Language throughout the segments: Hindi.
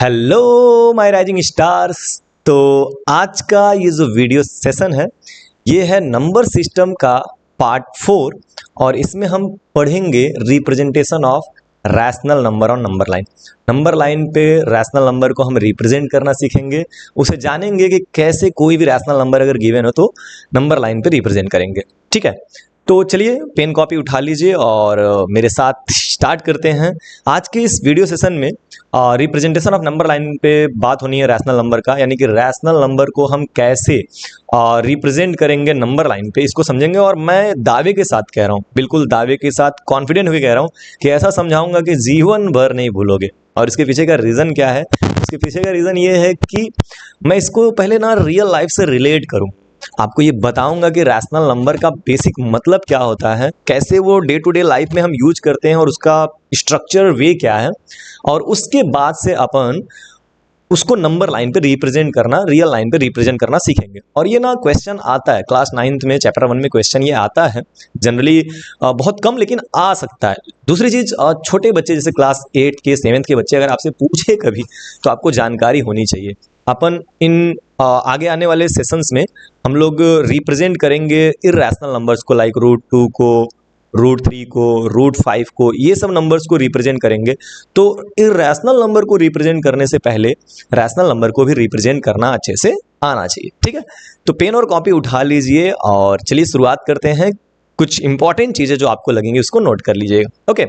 Hello my rising stars. तो आज का ये जो वीडियो सेशन है ये है नंबर सिस्टम का पार्ट 4 और इसमें हम पढ़ेंगे representation of rational number on number line. Number line पे रैशनल नंबर को हम रिप्रेजेंट करना सीखेंगे, उसे जानेंगे कि कैसे कोई भी रैशनल नंबर अगर गिवन हो तो नंबर लाइन पे रिप्रेजेंट करेंगे। ठीक है, तो चलिए पेन कॉपी उठा लीजिए और मेरे साथ स्टार्ट करते हैं। आज के इस वीडियो सेशन में रिप्रेजेंटेशन ऑफ नंबर लाइन पे बात होनी है रैशनल नंबर का, यानी कि रैशनल नंबर को हम कैसे रिप्रेजेंट करेंगे नंबर लाइन पे, इसको समझेंगे। और मैं दावे के साथ कह रहा हूँ, बिल्कुल दावे के साथ कॉन्फिडेंट होकर कह रहा हूँ कि ऐसा समझाऊंगा कि जीवन भर नहीं भूलोगे। और इसके पीछे का रीज़न क्या है? इसके पीछे का रीज़न ये है कि मैं इसको पहले ना रियल लाइफ से रिलेट करूँ, आपको ये बताऊंगा कि रैशनल नंबर का बेसिक मतलब क्या होता है, कैसे वो डे टू डे लाइफ में हम यूज करते हैं और उसका स्ट्रक्चर वे क्या है, और उसके बाद से अपन उसको नंबर लाइन पे रिप्रेजेंट करना, रियल लाइन पे रिप्रेजेंट करना सीखेंगे। और ये ना क्वेश्चन आता है क्लास 9th में, चैप्टर 1 में क्वेश्चन ये आता है जनरली, बहुत कम लेकिन आ सकता है। दूसरी चीज़, छोटे बच्चे जैसे क्लास 8 के 7th के बच्चे अगर आपसे पूछे कभी तो आपको जानकारी होनी चाहिए। अपन इन आगे आने वाले सेशंस में हम लोग रिप्रेजेंट करेंगे इर्रेशनल नंबर्स को, लाइक √2 को, √3 को, √5 को, ये सब नंबर्स को रिप्रेजेंट करेंगे। तो इर्रेशनल नंबर को रिप्रेजेंट करने से पहले रैशनल नंबर को भी रिप्रेजेंट करना अच्छे से आना चाहिए। ठीक है, तो पेन और कॉपी उठा लीजिए और चलिए शुरुआत करते हैं। कुछ इंपॉर्टेंट चीज़ें जो आपको लगेंगी उसको नोट कर लीजिएगा। Okay,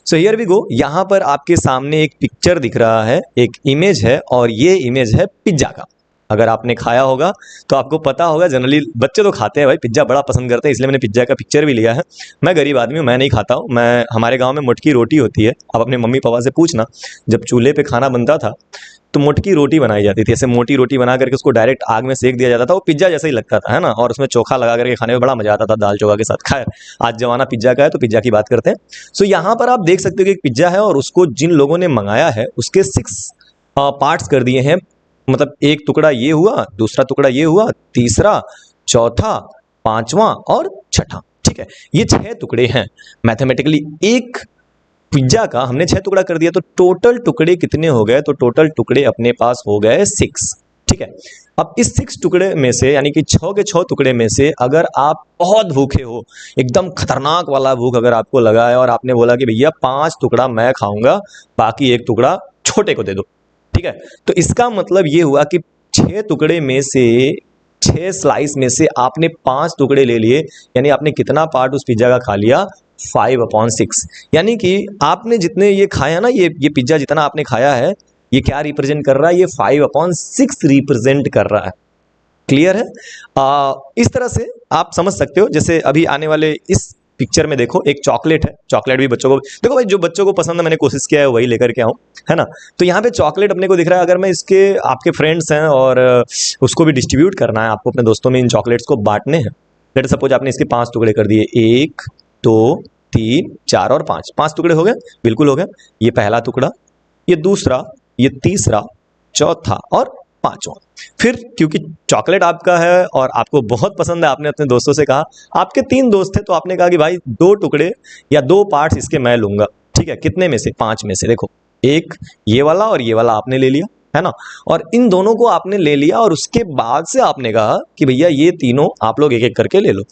so here we go. यहाँ पर आपके सामने एक पिक्चर दिख रहा है, एक इमेज है, और ये इमेज है पिज्ज़ा का। अगर आपने खाया होगा तो आपको पता होगा, जनरली बच्चे तो खाते हैं भाई, पिज्ज़ा बड़ा पसंद करते हैं, इसलिए मैंने पिज्ज़ा का पिक्चर भी लिया है। मैं गरीब आदमी हूँ, मैं नहीं खाता हूँ। मैं, हमारे गांव में मोटकी रोटी होती है, आप अपने मम्मी पापा से पूछना, जब चूल्हे पे खाना बनता था तो मोटकी रोटी बनाई जाती थी। ऐसे मोटी रोटी बना करके उसको डायरेक्ट आग में सेक दिया जाता था, वो पिज्ज़ा जैसा ही लगता था, है ना। और उसमें चोखा लगा करके खाने में बड़ा मजा आता था, दाल चोखा के साथ। खैर, आज जमाना पिज्ज़ा का है तो पिज्ज़ा की बात करते हैं। सो यहाँ पर आप देख सकते हो कि एक पिज्ज़ा है और उसको जिन लोगों ने मंगाया है उसके 6 पार्ट्स कर दिए हैं। मतलब एक टुकड़ा ये हुआ, दूसरा टुकड़ा ये हुआ, तीसरा, चौथा, पांचवा और छठा। ठीक है, ये 6 टुकड़े हैं। मैथमेटिकली एक पिज्जा का हमने 6 टुकड़ा कर दिया, तो टोटल टुकड़े कितने हो गए? तो टोटल टुकड़े अपने पास हो गए 6। ठीक है, अब इस 6 टुकड़े में से, यानी कि 6 के 6 टुकड़े में से अगर आप बहुत भूखे हो, एकदम खतरनाक वाला भूख अगर आपको लगा है और आपने बोला कि भैया 5 टुकड़ा मैं खाऊंगा, बाकी 1 टुकड़ा छोटे को दे दो। ठीक है, तो इसका मतलब ये हुआ कि 6 टुकड़े में से, 6 स्लाइस में से आपने 5 टुकड़े ले लिए, यानी आपने कितना पार्ट उस पिज्जा का खा लिया? 5/6। यानी कि आपने जितने ये खाया ना, ये पिज्जा जितना आपने खाया है, ये क्या रिप्रेजेंट कर रहा है? ये 5/6 रिप्रेजेंट कर रहा है। क्लियर है? इस तरह से आप समझ सकते हो। जैसे अभी आने वाले इस पिक्चर में देखो, एक चॉकलेट है। चॉकलेट भी बच्चों को, देखो भाई, जो बच्चों को पसंद है मैंने कोशिश किया है वही लेकर के आऊँ, है ना। तो यहाँ पे चॉकलेट अपने को दिख रहा है। अगर मैं इसके, आपके फ्रेंड्स हैं और उसको भी डिस्ट्रीब्यूट करना है, आपको अपने दोस्तों में इन चॉकलेट्स को बांटने हैं। लेट सपोज आपने इसके 5 टुकड़े कर दिए, 1 2 3 4 और 5, 5 टुकड़े हो गए, बिल्कुल हो गए। ये पहला टुकड़ा, ये दूसरा, ये तीसरा, चौथा और 5वां। फिर क्योंकि चॉकलेट आपका है और आपको बहुत पसंद है, आपने अपने दोस्तों से कहा, आपके 3 दोस्त थे, तो आपने कहा कि भाई 2 टुकड़े या 2 पार्ट्स इसके मैं लूंगा। ठीक है, कितने में से? 5 में से। देखो, एक ये वाला और ये वाला आपने ले लिया, है ना। और इन दोनों को आपने ले लिया और उसके बाद से आपने कहा कि भैया ये तीनों आप लोग एक एक करके ले लो।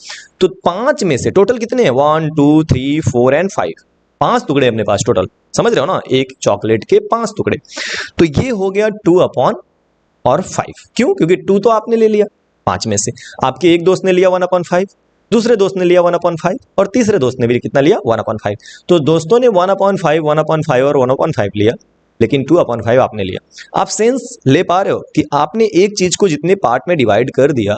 तो 5 में से टोटल कितने हैं? 1 2 3 4 एंड 5। 5 टुकड़े अपने पास टोटल, समझ रहे हो ना, एक चॉकलेट के 5 टुकड़े। तो ये हो गया 2/5। क्यों? क्योंकि 2 तो आपने ले लिया 5 में से, आपके एक दोस्त ने लिया 1/5, दूसरे दोस्त ने लिया 1/5 और तीसरे दोस्त ने भी कितना लिया? 1/5। तो दोस्तों ने 1/5, 1/5 और 1/5 लिया, लेकिन 2/5 आपने लिया। आप सेंस ले पा रहे हो कि आपने एक चीज को जितने पार्ट में डिवाइड कर दिया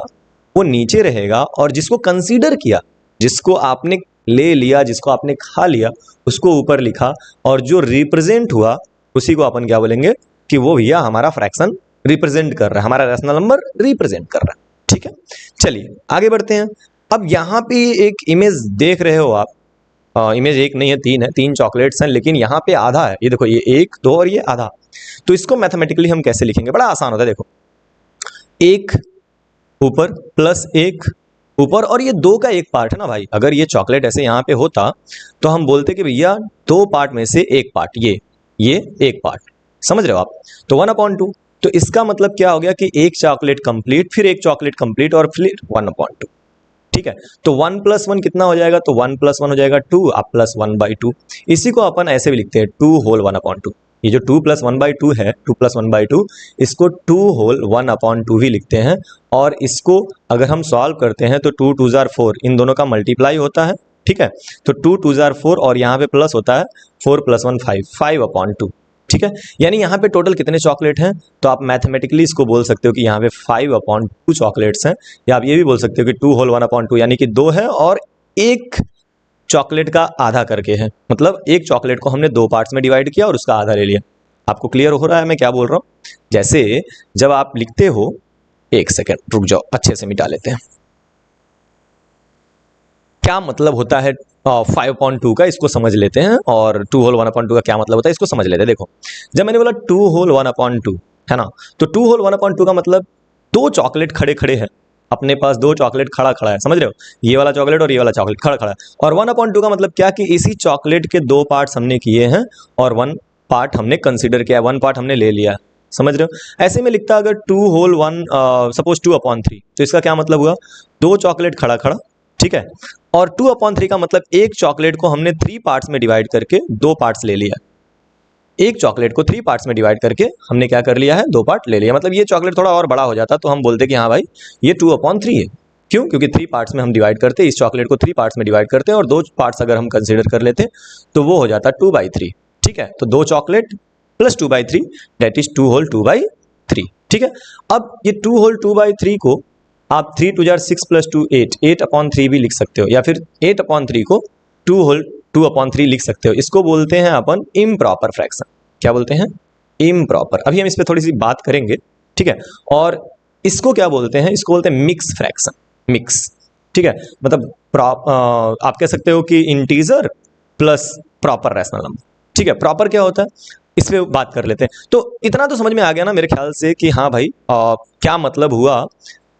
वो नीचे रहेगा, और जिसको कंसीडर किया, जिसको आपने ले लिया, जिसको आपने खा लिया, उसको ऊपर लिखा, और जो रिप्रेजेंट हुआ उसी को अपन क्या बोलेंगे कि वो भैया हमारा फ्रैक्शन रिप्रेजेंट कर रहा है, हमारा रैशनल नंबर रिप्रेजेंट कर रहा है। ठीक है, चलिए आगे बढ़ते हैं। अब यहाँ पे एक इमेज देख रहे हो आप, इमेज एक नहीं है, 3 है, 3 चॉकलेट्स हैं, लेकिन यहाँ पे आधा है। ये देखो, ये 1 2 और ये आधा। तो इसको मैथमेटिकली हम कैसे लिखेंगे? बड़ा आसान होता है। देखो, 1 ऊपर प्लस 1 ऊपर, और ये 2 का 1 पार्ट है ना भाई। अगर ये चॉकलेट ऐसे यहाँ पे होता तो हम बोलते कि भैया 2 पार्ट में से 1 पार्ट, ये 1 पार्ट, समझ रहे हो आप? तो 1/2। तो इसका मतलब क्या हो गया कि एक चॉकलेट कंप्लीट, फिर एक चॉकलेट कंप्लीट और फिर 1/2। ठीक है, तो 1 + 1 कितना हो जाएगा? तो 1 + 1 हो जाएगा 2 अब प्लस 1/2। इसी को अपन ऐसे भी लिखते हैं 2 होल 1/2। ये जो 2 + 1/2 है, 2 + 1/2, इसको 2 होल 1/2 भी लिखते हैं। और इसको अगर हम सॉल्व करते हैं तो 2 × 2 = 4, इन दोनों का मल्टीप्लाई होता है। ठीक है, तो 2 × 2 = 4 और यहाँ पे प्लस होता है 4 + 1 5, 5/2। ठीक है, यानी यहाँ पे टोटल कितने चॉकलेट हैं? तो आप मैथमेटिकली इसको बोल सकते हो कि यहाँ पे 5/2 चॉकलेट्स हैं, या आप ये भी बोल सकते हो कि 2 होल 1/2 यानी कि 2 है और एक चॉकलेट का आधा करके है। मतलब एक चॉकलेट को हमने 2 पार्ट्स में डिवाइड किया और उसका आधा ले लिया। आपको क्लियर हो रहा है मैं क्या बोल रहा हूँ? जैसे जब आप लिखते हो, एक सेकेंड रुक जाओ, अच्छे से मिटा लेते हैं। क्या मतलब होता है 5/2 का, इसको समझ लेते हैं, और 2 होल 1/2 का क्या मतलब होता है इसको समझ लेते हैं। देखो, जब मैंने बोला 2 होल 1/2 है ना, तो 2 होल 1/2 का मतलब 2 चॉकलेट खड़े खड़े हैं, अपने पास 2 चॉकलेट खड़ा खड़ा है, समझ रहे हो? ये वाला चॉकलेट और ये वाला चॉकलेट खड़ा खड़ा है। और 1/2 का मतलब क्या कि इसी चॉकलेट के 2 पार्ट्स हमने किए हैं और 1 पार्ट हमने कंसीडर किया, 1 पार्ट हमने ले लिया। समझ रहे हो? ऐसे में लिखता अगर 2 होल 1 सपोज 2/3, तो इसका क्या मतलब हुआ? 2 चॉकलेट खड़ा खड़ा, ठीक है, और 2/3 का मतलब एक चॉकलेट को हमने 3 पार्ट्स में डिवाइड करके 2 पार्ट्स ले लिया। एक चॉकलेट को 3 पार्ट्स में डिवाइड करके हमने क्या कर लिया है? 2 पार्ट ले लिया। मतलब ये चॉकलेट थोड़ा और बड़ा हो जाता तो हम बोलते कि हाँ भाई ये 2/3 है। क्यों? क्योंकि 3 पार्ट्स में हम डिवाइड करते, इस चॉकलेट को 3 पार्ट्स में डिवाइड करते हैं और 2 पार्ट्स अगर हम कंसीडर कर लेते तो वो हो जाता 2/3। ठीक है, तो 2 chocolate plus 2/3 that is 2 whole 2/3। ठीक है, अब ये 2 होल 2/3 को आप 3 × 2 = 6 + 2 8, 8/3 भी लिख सकते हो, या फिर 8/3 को 2 होल 2/3 लिख सकते हो। इसको बोलते हैं अपन इम्प्रॉपर फ्रैक्शन। क्या बोलते हैं? इम्प्रॉपर। अभी हम इस पे थोड़ी सी बात करेंगे। ठीक है, और इसको क्या बोलते हैं? इसको बोलते हैं मिक्स फ्रैक्शन। मिक्स, ठीक है, मतलब आप कह सकते हो कि integer plus proper rational number. ठीक है, प्रॉपर क्या होता है इस पे बात कर लेते हैं। तो इतना तो समझ में आ गया ना मेरे ख्याल से कि हाँ भाई क्या मतलब हुआ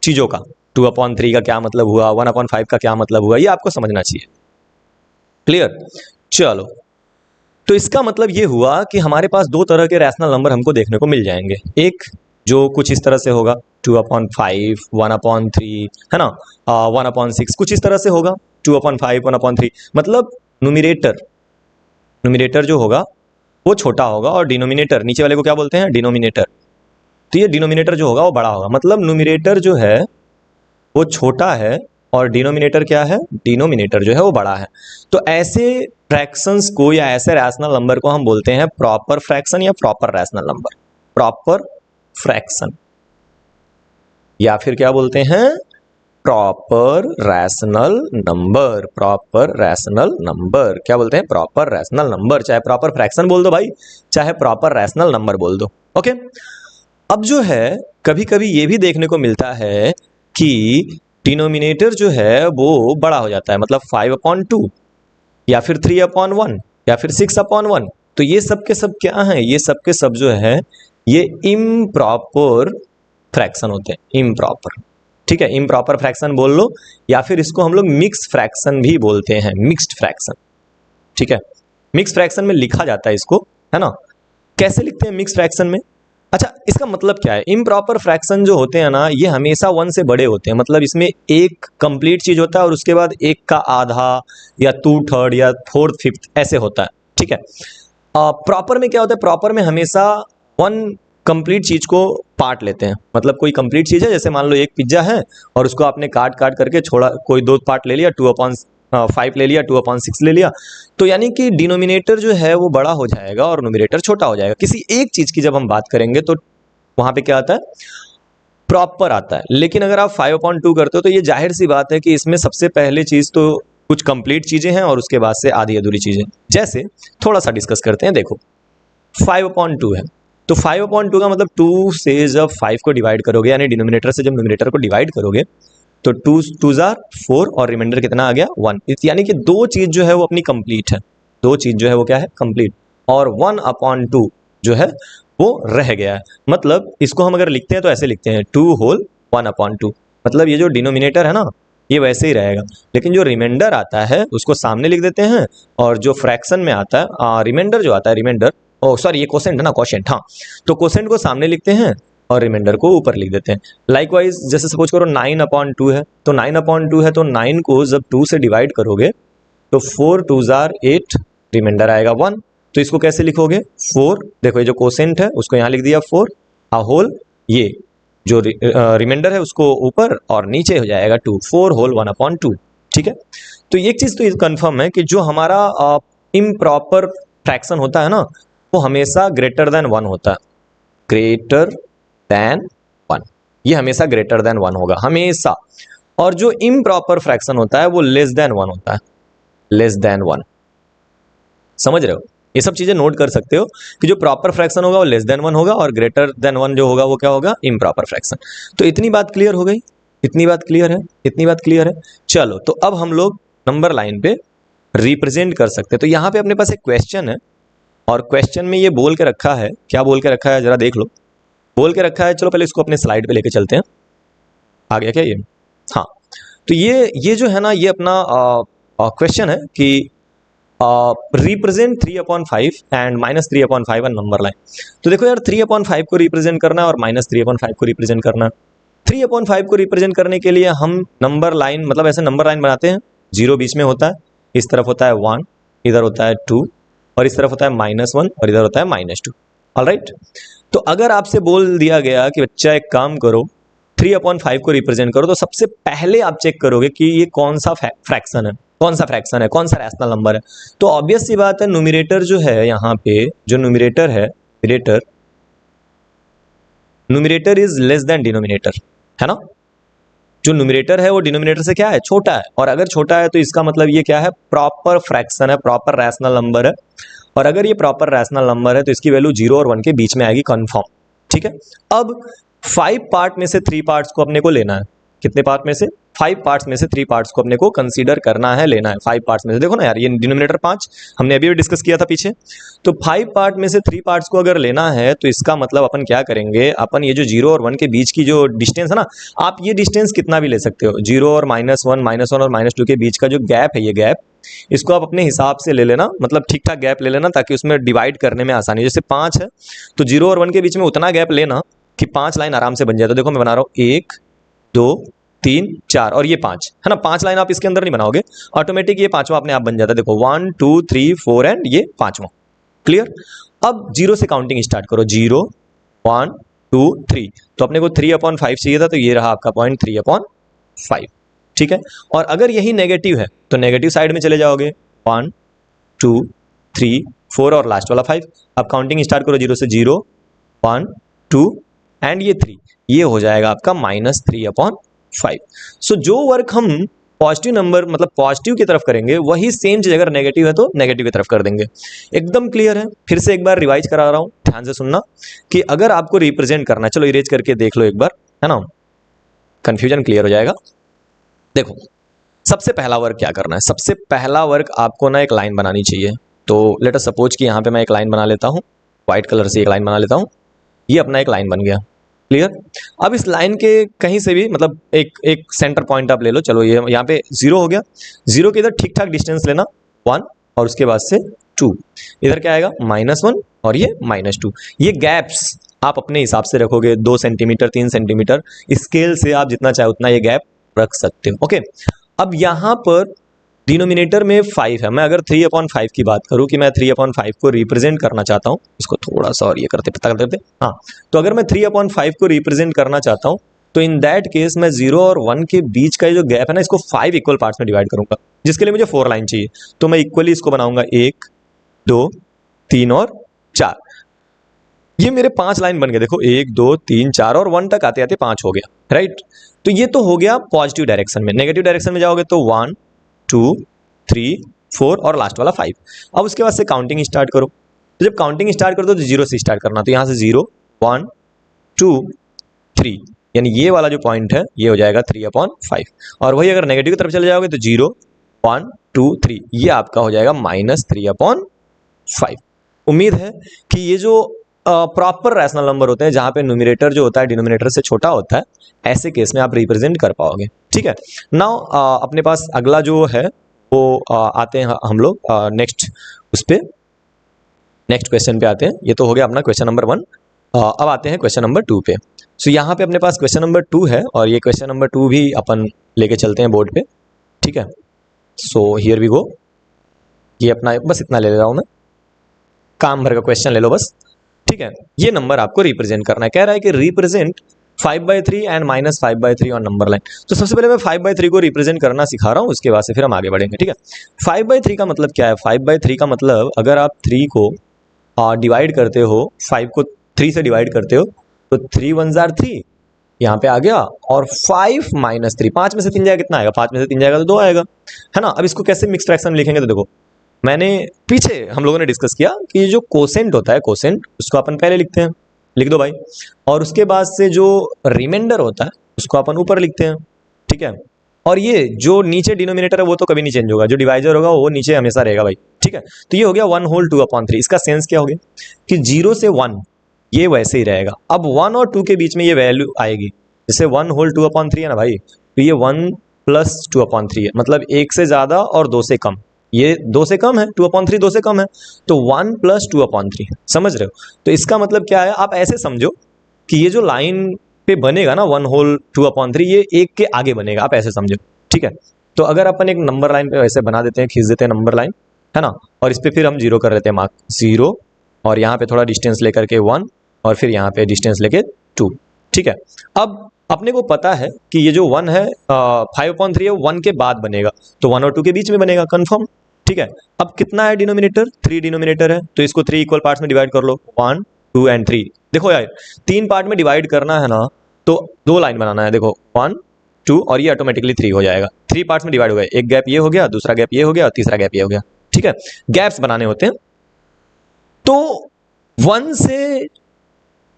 चीजों का, 2/3 का क्या मतलब हुआ, 1/5 का क्या मतलब हुआ, ये आपको समझना चाहिए। क्लियर? चलो, तो इसका मतलब ये हुआ कि हमारे पास 2 तरह के रैशनल नंबर हमको देखने को मिल जाएंगे। एक जो कुछ इस तरह से होगा 2/5, 1/3 है ना, 1/6 कुछ इस तरह से होगा, 2/5, 1/3। मतलब न्यूमिनेटर जो होगा वो छोटा होगा और डिनोमिनेटर, नीचे वाले को क्या बोलते हैं? डिनोमिनेटर। तो ये डिनोमिनेटर जो होगा वो बड़ा होगा। मतलब न्यूमिनेटर जो है वो छोटा है और डिनोमिनेटर क्या है? डिनोमिनेटर जो है वो बड़ा है। तो ऐसे फ्रैक्शंस को या ऐसे रैशनल नंबर को हम बोलते हैं प्रॉपर फ्रैक्शन या proper rational number. Proper fraction या फिर क्या बोलते हैं? Proper rational number. Proper rational number क्या बोलते हैं? Proper rational number. चाहे प्रॉपर फ्रैक्शन बोल दो भाई, चाहे प्रॉपर रैशनल नंबर बोल दो। ओके, अब जो है कभी कभी ये भी देखने को मिलता है कि डिनोमिनेटर जो है वो बड़ा हो जाता है, मतलब 5/2 या फिर 3/1 या फिर 6/1। तो ये सब के सब क्या है? ये सब के सब जो है ये इम्प्रॉपर फ्रैक्शन होते हैं। इम्प्रॉपर, ठीक है, इम्प्रॉपर फ्रैक्शन बोल लो, या फिर इसको हम लोग मिक्स फ्रैक्शन भी बोलते हैं। मिक्स्ड फ्रैक्शन, ठीक है, मिक्स फ्रैक्शन में लिखा जाता है इसको, है ना। कैसे लिखते हैं मिक्स फ्रैक्शन में? अच्छा, इसका मतलब क्या है? इम्प्रॉपर फ्रैक्शन जो होते हैं ना ये हमेशा 1 से बड़े होते हैं। मतलब इसमें एक कंप्लीट चीज होता है और उसके बाद एक का आधा या 2/3 या 4th 5th ऐसे होता है। ठीक है, प्रॉपर में क्या होता है? प्रॉपर में हमेशा 1 कंप्लीट चीज को पार्ट लेते हैं। मतलब कोई कंप्लीट चीज है, जैसे मान लो एक पिज्जा है और उसको आपने काट काट करके छोड़ा, कोई 2 पार्ट ले लिया, 2/5 ले लिया, 2/6 ले लिया, तो यानी कि डिनोमिनेटर जो है वो बड़ा हो जाएगा और न्यूमरेटर छोटा हो जाएगा। किसी एक चीज की जब हम बात करेंगे तो वहां पे क्या आता है? प्रॉपर आता है। लेकिन अगर आप 5/2 करते हो तो ये जाहिर सी बात है कि इसमें सबसे पहले चीज तो कुछ कंप्लीट चीजें हैं और उसके बाद से आधी अधूरी चीजें। जैसे थोड़ा सा डिस्कस करते हैं। देखो 5/2 है, तो 5/2 का मतलब 2 से जब 5 को डिवाइड करोगे, यानी डिनोमिनेटर से जब न्यूमरेटर को डिवाइड करोगे, तो 2 2 जार 4 और रिमाइंडर कितना आ गया? 1। यानी कि 2 चीज जो है वो अपनी कंप्लीट है। 2 चीज जो है वो क्या है? कंप्लीट। और 1/2 जो है वो रह गया है। मतलब इसको हम अगर लिखते हैं तो ऐसे लिखते हैं 2 होल 1/2। मतलब ये जो डिनोमिनेटर है ना ये वैसे ही रहेगा, लेकिन जो रिमाइंडर आता है उसको सामने लिख देते हैं, और जो फ्रैक्शन में आता है रिमाइंडर जो आता है, रिमाइंडर ओ सॉरी, ये कोसेंट है ना, कोशेंट, हाँ। तो कोसेंट को सामने लिखते हैं और रिमाइंडर को ऊपर लिख देते हैं। लाइकवाइज जैसे सपोज करो 9/2 है, तो 9/2 है तो 9 को जब 2 से डिवाइड करोगे तो 4 2 जार 8, रिमाइंडर आएगा 1। तो इसको कैसे लिखोगे, 4, देखो ये जो कोसेंट है उसको यहाँ लिख दिया 4, होल ये जो रिमाइंडर है उसको ऊपर और नीचे हो जाएगा 2, 4 होल 1/2। ठीक है, तो एक चीज तो कंफर्म है कि जो हमारा इम्प्रॉपर फ्रैक्शन होता है ना, वो हमेशा ग्रेटर देन 1 होता है, ग्रेटर देन 1, ये हमेशा ग्रेटर देन 1 होगा हमेशा। और जो इम्प्रॉपर फ्रैक्शन होता है वो लेस देन 1 होता है, लेस देन 1। समझ रहे हो, ये सब चीजें नोट कर सकते हो कि जो प्रॉपर फ्रैक्शन होगा वो लेस देन 1 होगा और ग्रेटर देन 1 जो होगा वो क्या होगा, इम्प्रॉपर फ्रैक्शन। तो इतनी बात क्लियर हो गई, इतनी बात क्लियर है, इतनी बात क्लियर है। चलो, तो अब हम लोग नंबर लाइन पे रिप्रेजेंट कर सकते हैं। तो यहाँ पे अपने पास एक क्वेश्चन है और क्वेश्चन में ये बोल के रखा है, क्या बोल के रखा है जरा देख लो, बोल के रखा है। चलो पहले इसको अपने स्लाइड पे लेके चलते हैं, आ गया क्या ये, हाँ। तो ये जो है ना, ये अपना क्वेश्चन है कि represent 3/5 and -3/5 and number line. तो देखो यार, 3/5 को रिप्रेजेंट करना है और -3/5 को रिप्रेजेंट करना है। 3/5 को रिप्रेजेंट करने के लिए हम नंबर लाइन, मतलब ऐसे नंबर लाइन बनाते हैं, 0 बीच में होता है, इस तरफ होता है 1, इधर होता है 2 और इस तरफ होता है -1 और इधर होता है -2। ऑलराइट, तो अगर आपसे बोल दिया गया कि बच्चा एक काम करो, 3/5 को रिप्रेजेंट करो, तो सबसे पहले आप चेक करोगे कि ये कौन सा फ्रैक्शन है, कौन सा फ्रैक्शन है, कौन सा रैशनल नंबर है। तो ऑब्वियस सी बात है, न्यूमरेटर जो है यहाँ पे, जो न्यूमरेटर है, numerator is less than denominator, है ना। जो न्यूमरेटर है वो डिनोमिनेटर से क्या है, छोटा है, और अगर छोटा है तो इसका मतलब ये क्या है, प्रॉपर फ्रैक्शन है, प्रॉपर रैशनल नंबर है। और अगर ये प्रॉपर रैशनल नंबर है तो इसकी वैल्यू 0 और 1 के बीच में आएगी, कंफर्म। ठीक है, अब 5 पार्ट में से 3 पार्ट्स को अपने को लेना है। कितने पार्ट में से, 5 पार्ट्स में से 3 पार्ट्स को अपने को कंसीडर करना है, लेना है 5 पार्ट्स में से। देखो ना यार, ये डिनोमिनेटर 5 हमने अभी भी डिस्कस किया था पीछे। तो 5 पार्ट में से 3 पार्ट्स को अगर लेना है तो इसका मतलब अपन क्या करेंगे, अपन ये जो 0 और 1 के बीच की जो डिस्टेंस है ना, आप ये डिस्टेंस कितना भी ले सकते हो, 0 और -1 और -2 के बीच का जो गैप है, ये गैप इसको आप अपने हिसाब से ले लेना, मतलब ठीक ठाक गैप ले लेना, ताकि उसमें डिवाइड करने में आसानी हो। जैसे 5 है तो 0 और 1 के बीच में उतना गैप लेना कि 5 लाइन आराम से बन जाए। तो देखो मैं बना रहा हूँ 1 2 3 4 और ये 5 है ना, 5 लाइन आप इसके अंदर नहीं बनाओगे, ऑटोमेटिक ये 5वां अपने आप बन जाता है। देखो 1 2 3 4 एंड ये 5वां। क्लियर, अब 0 से काउंटिंग स्टार्ट करो, 0 1 2 3। तो अपने को 3/5 चाहिए था, तो ये रहा आपका पॉइंट 3/5। ठीक है, और अगर यही नेगेटिव है तो नेगेटिव साइड में चले जाओगे, 1 2 3 4 और लास्ट वाला 5। अब काउंटिंग स्टार्ट करो, 0 से 0 1 2 एंड ये 3, ये हो जाएगा आपका -3/5। सो जो वर्क हम पॉजिटिव नंबर, मतलब पॉजिटिव की तरफ करेंगे, वही सेम चीज अगर नेगेटिव है तो नेगेटिव की तरफ कर देंगे। एकदम क्लियर है, फिर से एक बार रिवाइज करा रहा हूं, ध्यान से सुनना कि अगर आपको रिप्रेजेंट करना है, चलो इरेज करके देख लो एक बार, है ना, कंफ्यूजन क्लियर हो जाएगा। देखो सबसे पहला वर्क क्या करना है, सबसे पहला वर्क आपको ना एक लाइन बनानी चाहिए। तो लेट अस सपोज कि यहाँ पे मैं एक लाइन बना लेता हूँ, व्हाइट कलर से एक लाइन बना लेता हूँ, ये अपना एक लाइन बन गया। क्लियर, अब इस लाइन के कहीं से भी, मतलब एक सेंटर पॉइंट आप ले लो, चलो ये यहाँ पे 0 हो गया, 0 के इधर ठीक ठाक डिस्टेंस लेना 1 और उसके बाद से 2, इधर क्या आएगा -1 और ये -2। ये गैप्स आप अपने हिसाब से रखोगे, 2 सेंटीमीटर 3 सेंटीमीटर, स्केल से आप जितना चाहे उतना ये गैप रख सकते हो। ओके, अब यहाँ पर डिनोमिनेटर में 5 है, मैं अगर 3/5 की बात करूं कि मैं 3/5 को रिप्रेजेंट करना चाहता हूं, इसको थोड़ा सा और ये करते पता करते, हाँ, तो अगर मैं 3/5 को रिप्रेजेंट करना चाहता हूं तो इन दैट केस मैं 0 और 1 के बीच का जो गैप है ना, इसको 5 इक्वल पार्ट्स में डिवाइड करूंगा, जिसके लिए मुझे 4 लाइन चाहिए। तो मैं इक्वली इसको बनाऊंगा 1 2 3 और 4, ये मेरे 5 लाइन बन गए। देखो 1 2 3 4 और 1 तक आते आते 5 हो गया, राइट। तो ये तो हो गया पॉजिटिव डायरेक्शन में। नेगेटिव डायरेक्शन में जाओगे तो 1 2 3 4 और लास्ट वाला 5। अब उसके बाद से काउंटिंग स्टार्ट करो, तो जब काउंटिंग स्टार्ट करो तो 0 से स्टार्ट करना, तो यहाँ से 0 1 2 3, यानी ये वाला जो पॉइंट है ये हो जाएगा 3/5। और वही अगर नेगेटिव की तरफ चले जाओगे तो 0 1 2 3, ये आपका हो जाएगा -3/5। उम्मीद है कि ये जो प्रॉपर रैशनल नंबर होते हैं, जहां पे न्यूमरेटर जो होता है डिनोमिनेटर से छोटा होता है, ऐसे केस में आप रिप्रेजेंट कर पाओगे। ठीक है, नाउ अपने पास अगला जो है वो आते हैं हम लोग नेक्स्ट उस पे, नेक्स्ट क्वेश्चन पे आते हैं। ये तो हो गया अपना क्वेश्चन नंबर 1। अब आते हैं क्वेश्चन नंबर 2 पे। सो यहाँ पे अपने पास क्वेश्चन नंबर 2 है और ये क्वेश्चन नंबर 2 भी अपन लेके चलते हैं बोर्ड पे, ठीक है। So here we go. ये अपना बस इतना ले ले रहा हूँ मैं, काम भर का क्वेश्चन ले लो बस, ठीक है। ये नंबर आपको रिप्रेजेंट करना है। कह रहा है कि represent 5/3 and -5/3 on number line. तो सबसे पहले मैं 5/3 को रिप्रेजेंट करना सिखा रहा हूँ, उसके बाद से फिर हम आगे बढ़ेंगे, ठीक है। 5/3 का मतलब क्या है? 5/3 का मतलब अगर आप 3 को डिवाइड करते हो, 5 को 3 से डिवाइड करते हो तो 3 1 जार 3 यहाँ पे आ गया, और 5 - 3, 5 में से 3 जाएगा कितना आएगा? 5 में से 3 जाएगा तो 2 आएगा, है ना। अब इसको कैसे मिक्स फ्रैक्शन में लिखेंगे? तो देखो, मैंने पीछे हम लोगों ने डिस्कस किया कि जो कोसेंट होता है, कोसेंट उसको अपन पहले लिखते हैं, लिख दो भाई, और उसके बाद से जो रिमाइंडर होता है उसको अपन ऊपर लिखते हैं, ठीक है। और ये जो नीचे डिनोमिनेटर है वो तो कभी नहीं चेंज होगा, जो डिवाइजर होगा वो नीचे हमेशा रहेगा भाई, ठीक है। तो ये हो गया 1/2/3। इसका सेंस क्या हो गया कि 0 से 1 ये वैसे ही रहेगा। अब 1 और 2 के बीच में ये वैल्यू आएगी, जैसे 1/2/3 है ना भाई, तो ये 1 + 2/3 है, मतलब 1 से ज़्यादा और 2 से कम। ये 2 से कम है, 2/3 2 से कम है, तो 1 + 2/3, समझ रहे हो। तो इसका मतलब क्या है, आप ऐसे समझो कि ये जो लाइन पे बनेगा ना 1/2/3, ये 1 के आगे बनेगा, आप ऐसे समझो, ठीक है। तो अगर अपन एक नंबर लाइन पे वैसे बना देते हैं, खींच देते हैं नंबर लाइन, है ना, और इस पे फिर हम 0 कर लेते हैं मार्क, 0, और यहाँ पे थोड़ा डिस्टेंस लेकर के 1, और फिर यहाँ पे डिस्टेंस लेके 2, ठीक है। अब अपने को पता है कि ये जो 1 है 5/3 है, 1 के बाद बनेगा, तो 1 और 2 के बीच में बनेगा, कंफर्म, ठीक है। अब कितना है डिनोमिनेटर? 3 डिनोमिनेटर है, तो इसको 3 इक्वल पार्ट्स में डिवाइड कर लो, 1 2 एंड 3। देखो यार, 3 पार्ट में डिवाइड करना है ना, तो 2 लाइन बनाना है, देखो 1 2, और ये ऑटोमेटिकली 3 हो जाएगा। 3 पार्ट्स में डिवाइड हो गया, एक गैप ये हो गया, दूसरा गैप ये हो गया, और तीसरा गैप ये हो गया, ठीक है। गैप्स बनाने होते हैं। तो 1 से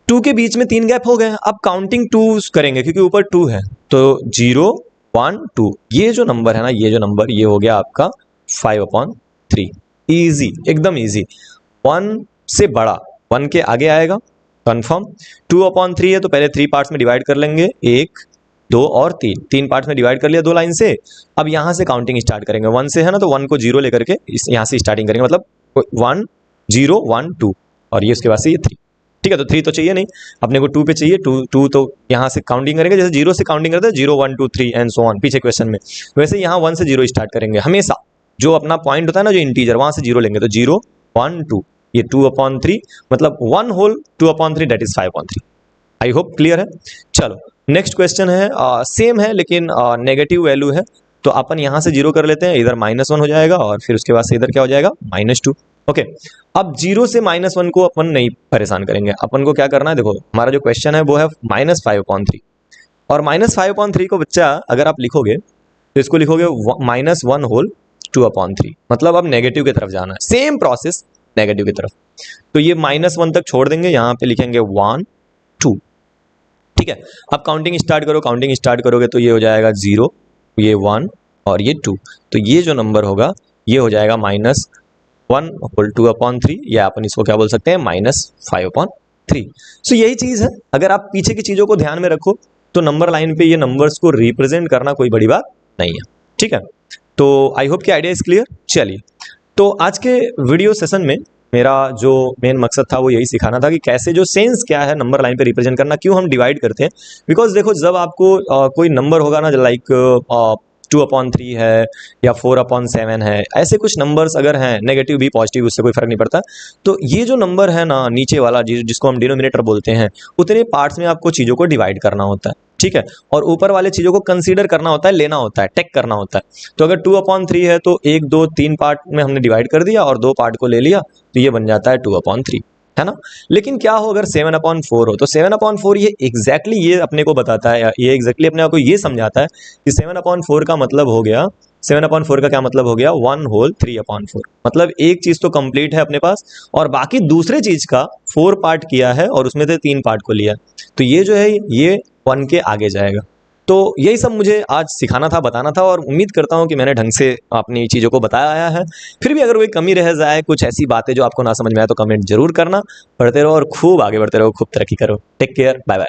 2 के बीच में 3 गैप हो गए। अब काउंटिंग 2 करेंगे क्योंकि ऊपर 2 है, तो 0 1 2, ये जो नंबर है ना, ये जो नंबर, ये हो गया आपका 5/3। इजी, एकदम इजी। 1 से बड़ा 1 के आगे आएगा, कंफर्म। 2/3 है तो पहले 3 पार्ट्स में डिवाइड कर लेंगे, 1 2 और 3 पार्ट्स में डिवाइड कर लिया 2 लाइन से। अब यहां से काउंटिंग स्टार्ट करेंगे, 1 से है ना, तो 1 को 0 लेकर के यहां से स्टार्टिंग करेंगे, मतलब 1 0 1 2, और ये उसके बाद से ये 3, ठीक है। तो 3 तो चाहिए नहीं अपने को, 2 पे चाहिए, 2 तो यहाँ से काउंटिंग करेंगे, जैसे 0 से काउंटिंग करते हैं, 0 1 2 3 एंड सो ऑन, पीछे क्वेश्चन में, वैसे यहाँ 1 से 0 स्टार्ट करेंगे हमेशा। जो अपना पॉइंट होता है ना, जो इंटीजर, वहां से 0 लेंगे, तो 0 1 2, ये 2/3, मतलब 1/2/3, that is 5/3। I hope clear है। चलो नेक्स्ट क्वेश्चन है, सेम है लेकिन नेगेटिव वैल्यू है, तो अपन यहाँ से 0 कर लेते हैं, इधर -1 हो जाएगा, और फिर उसके बाद से इधर क्या हो जाएगा, -2, ओके। अब 0 से -1 को अपन नहीं परेशान करेंगे, अपन को क्या करना है, देखो हमारा जो क्वेश्चन है वो है -5/3, और -5/3 को बच्चा अगर आप लिखोगे तो इसको लिखोगे -1/2/3, मतलब अब नेगेटिव की तरफ जाना है, सेम प्रोसेस नेगेटिव की तरफ। तो ये -1 तक छोड़ देंगे, यहाँ पे लिखेंगे 1 2, ठीक है। अब काउंटिंग स्टार्ट करो, काउंटिंग स्टार्ट करोगे तो ये हो जाएगा 0, ये 1 और ये 2, तो ये जो नंबर होगा ये हो जाएगा -1/2/3, या अपन इसको क्या बोल सकते हैं, -5/3। सो यही चीज है, अगर आप पीछे की चीजों को ध्यान में रखो तो नंबर लाइन पे ये नंबर्स को रिप्रेजेंट करना कोई बड़ी बात नहीं है, ठीक है। तो आई होप कि आइडिया इज क्लियर। चलिए, तो आज के वीडियो सेशन में मेरा जो मेन मकसद था वो यही सिखाना था कि कैसे, जो सेंस क्या है नंबर लाइन पे रिप्रेजेंट करना, क्यों हम डिवाइड करते हैं। बिकॉज देखो, जब आपको कोई नंबर होगा ना, लाइक 2/3 है या 4/7 है, ऐसे कुछ नंबर्स अगर हैं, नेगेटिव भी पॉजिटिव, उससे कोई फर्क नहीं पड़ता, तो ये जो नंबर है ना नीचे वाला, जिसको हम डिनोमिनेटर बोलते हैं, उतने पार्ट्स में आपको चीज़ों को डिवाइड करना होता है, ठीक है। और ऊपर वाले चीज़ों को कंसीडर करना होता है, लेना होता है, टेक करना होता है। तो अगर 2/3 है तो 1 2 3 पार्ट में हमने डिवाइड कर दिया और 2 पार्ट को ले लिया, तो ये बन जाता है 2/3, है ना। लेकिन क्या हो अगर 7/4 हो, तो 7/4 ये एग्जैक्टली ये अपने को बताता है, ये एग्जैक्टली अपने आप को ये समझाता है कि 7/4 का मतलब हो गया, 7/4 का क्या मतलब हो गया, 1/3/4, मतलब एक चीज तो कंप्लीट है अपने पास, और बाकी दूसरे चीज का 4 पार्ट किया है और उसमें से 3 पार्ट को लिया, तो ये जो है ये 1 के आगे जाएगा। तो यही सब मुझे आज सिखाना था, बताना था, और उम्मीद करता हूं कि मैंने ढंग से अपनी चीज़ों को बताया है। फिर भी अगर कोई कमी रह जाए, कुछ ऐसी बातें जो आपको ना समझ में आए, तो कमेंट जरूर करना। पढ़ते रहो और खूब आगे बढ़ते रहो, खूब तरक्की करो। Take care, bye bye.